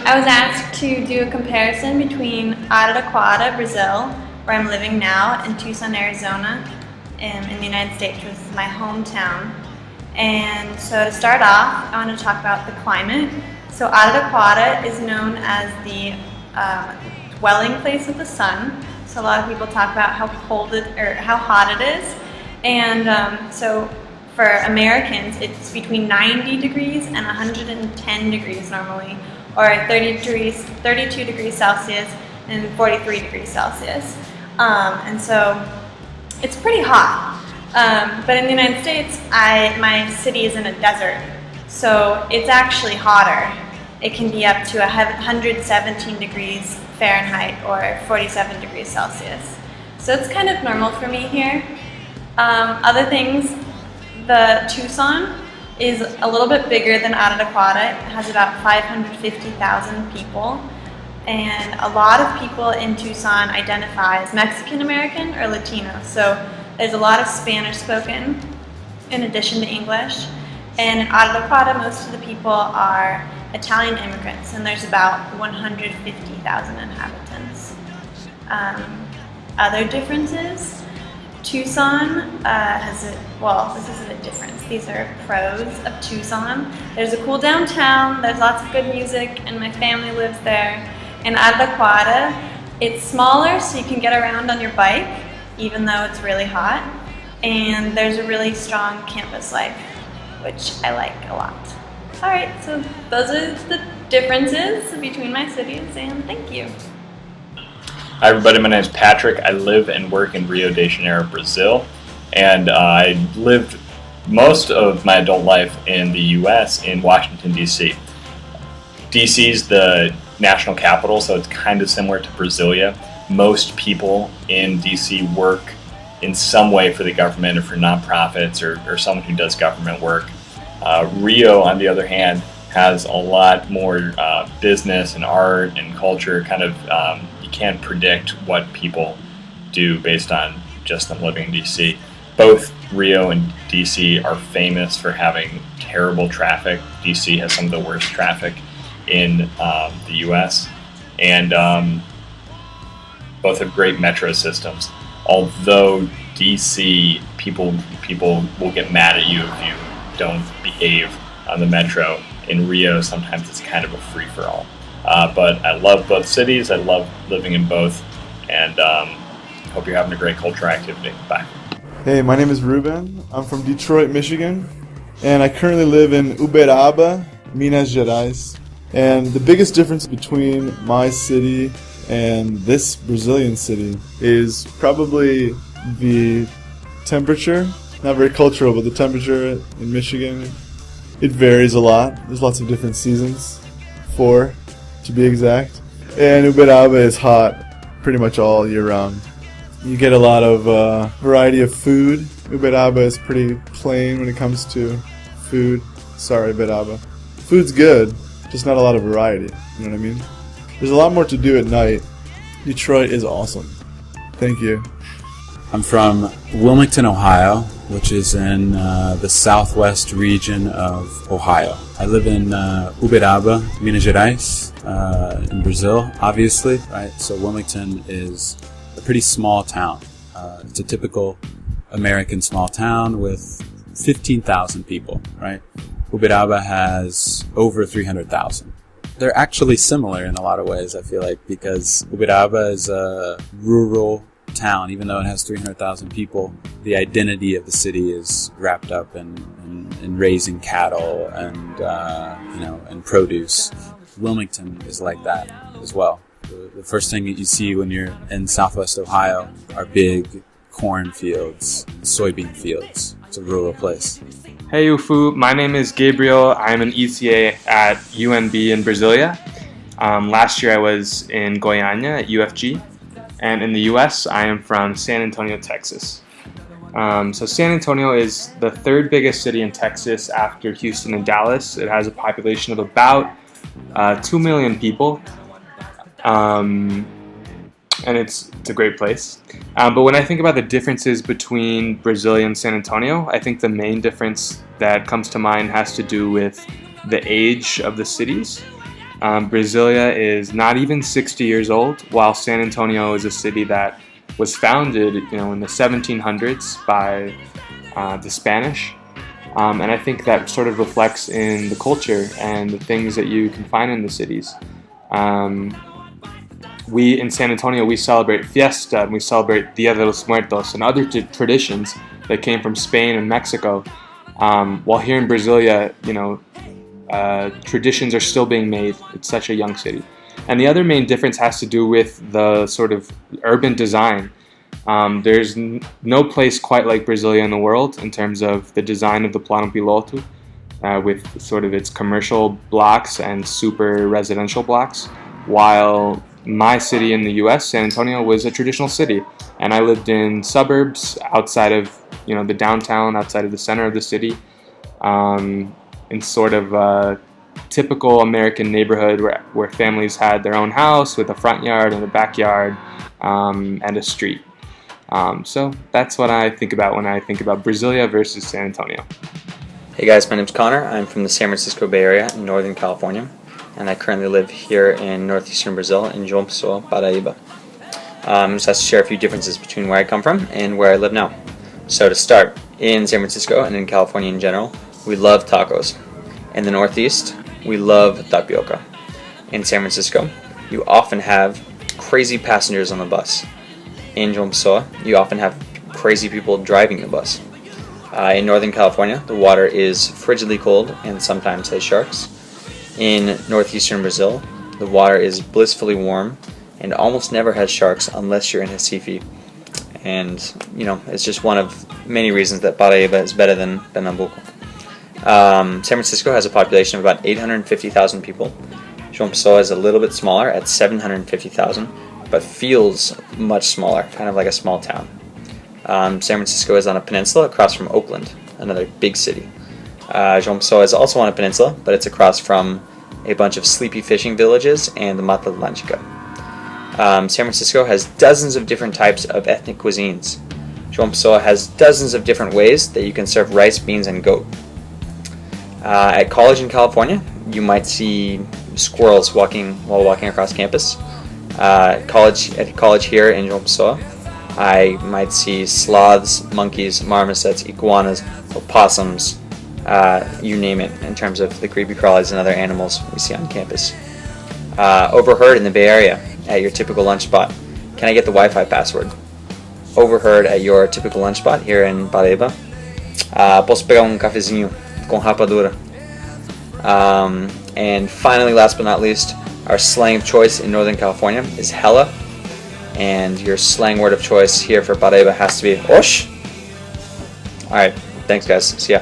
I was asked to do a comparison between Araraquara, Brazil, where I'm living now, and Tucson, Arizona, in the United States, which is my hometown. And so to start off, I want to talk about the climate. So Araraquara is known as the dwelling place of the sun. So a lot of people talk about how cold how hot it is. And so for Americans, it's between 90 degrees and 110 degrees normally, or 32 degrees Celsius and 43 degrees Celsius. And so it's pretty hot. But in the United States, my city is in a desert, so it's actually hotter. It can be up to 117 degrees Fahrenheit or 47 degrees Celsius. So it's kind of normal for me here. Other things, the Tucson is a little bit bigger than Araraquara. It has about 550,000 people. And a lot of people in Tucson identify as Mexican American or Latino. So there's a lot of Spanish spoken in addition to English. And in Araraquara, most of the people are Italian immigrants, and there's about 150,000 inhabitants. Other differences, Tucson has this isn't a difference, these are pros of Tucson. There's a cool downtown, there's lots of good music, and my family lives there. In Araraquara, it's smaller, so you can get around on your bike, even though it's really hot. And there's a really strong campus life, which I like a lot. All right, so those are the differences between my cities, and thank you. Hi everybody, my name is Patrick. I live and work in Rio de Janeiro, Brazil, and I lived most of my adult life in the US in Washington, D.C. D.C. is the national capital, so it's kind of similar to Brasilia. Most people in D.C. work in some way for the government or for nonprofits or someone who does government work. Rio, on the other hand, has a lot more business and art and culture. You can't predict what people do based on just them living in DC. Both Rio and DC are famous for having terrible traffic. DC has some of the worst traffic in the US, and both have great metro systems. Although DC, people will get mad at you if you don't behave on the metro. In Rio, sometimes it's kind of a free-for-all. But I love both cities. I love living in both, and hope you're having a great cultural activity. Bye. Hey, my name is Ruben. I'm from Detroit, Michigan, and I currently live in Uberaba, Minas Gerais. And the biggest difference between my city and this Brazilian city is probably the temperature. Not very cultural, but the temperature in Michigan, it varies a lot. There's lots of different seasons, 4 to be exact. And Uberaba is hot pretty much all year round. You get a lot of variety of food. Uberaba is pretty plain when it comes to food. Sorry, Uberaba. Food's good, just not a lot of variety. You know what I mean? There's a lot more to do at night. Detroit is awesome. Thank you. I'm from Wilmington, Ohio, which is in the southwest region of Ohio. I live in Uberaba, Minas Gerais, in Brazil, obviously, right? So Wilmington is a pretty small town. It's a typical American small town with 15,000 people, right? Uberaba has over 300,000. They're actually similar in a lot of ways, I feel like, because Uberaba is a rural town. Even though it has 300,000 people, the identity of the city is wrapped up in raising cattle and produce. Wilmington is like that as well. The first thing that you see when you're in Southwest Ohio are big cornfields, soybean fields. It's a rural place. Hey UFU, my name is Gabriel. I'm an ETA at UNB in Brasilia. Last year I was in Goiânia at UFG. And in the US, I am from San Antonio, Texas. So San Antonio is the third biggest city in Texas after Houston and Dallas. It has a population of about 2 million people. And it's a great place. But when I think about the differences between Brasilia and San Antonio, I think the main difference that comes to mind has to do with the age of the cities. Brasilia is not even 60 years old, while San Antonio is a city that was founded, in the 1700s by the Spanish. And I think that sort of reflects in the culture and the things that you can find in the cities. We in San Antonio, we celebrate Fiesta, and we celebrate Dia de los Muertos and other traditions that came from Spain and Mexico. While here in Brasilia, traditions are still being made. It's such a young city. And the other main difference has to do with the sort of urban design. There's no place quite like Brasilia in the world in terms of the design of the Plano Piloto, with sort of its commercial blocks and super residential blocks, while my city in the US, San Antonio, was a traditional city, and I lived in suburbs outside of the downtown, outside of the center of the city, in sort of a typical American neighborhood where families had their own house with a front yard and a backyard, and a street. So that's what I think about when I think about Brasilia versus San Antonio. Hey guys, my name's Connor. I'm from the San Francisco Bay Area in Northern California, and I currently live here in northeastern Brazil in João Pessoa, Paraíba. I just have to share a few differences between where I come from and where I live now. So to start, in San Francisco and in California in general, we love tacos. In the Northeast, we love tapioca. In San Francisco, you often have crazy passengers on the bus. In João Pessoa, you often have crazy people driving the bus. In Northern California, the water is frigidly cold and sometimes has sharks. In northeastern Brazil, the water is blissfully warm and almost never has sharks unless you're in Recife. And, it's just one of many reasons that Paraíba is better than Pernambuco. San Francisco has a population of about 850,000 people. João Pessoa is a little bit smaller at 750,000, but feels much smaller, kind of like a small town. San Francisco is on a peninsula across from Oakland, another big city. João Pessoa is also on a peninsula, but it's across from a bunch of sleepy fishing villages and the Mata Atlântica. San Francisco has dozens of different types of ethnic cuisines. João Pessoa has dozens of different ways that you can serve rice, beans, and goat. At college in California, you might see squirrels while walking across campus. At college here in João Pessoa, I might see sloths, monkeys, marmosets, iguanas, opossums, you name it, in terms of the creepy crawlies and other animals we see on campus. Overheard in the Bay Area at your typical lunch spot. Can I get the Wi-Fi password? Overheard at your typical lunch spot here in Paraíba. Posso pegar cafezinho com rapadura? And finally, last but not least, our slang of choice in Northern California is hella. And your slang word of choice here for Paraíba has to be osh. Alright, thanks guys. See ya.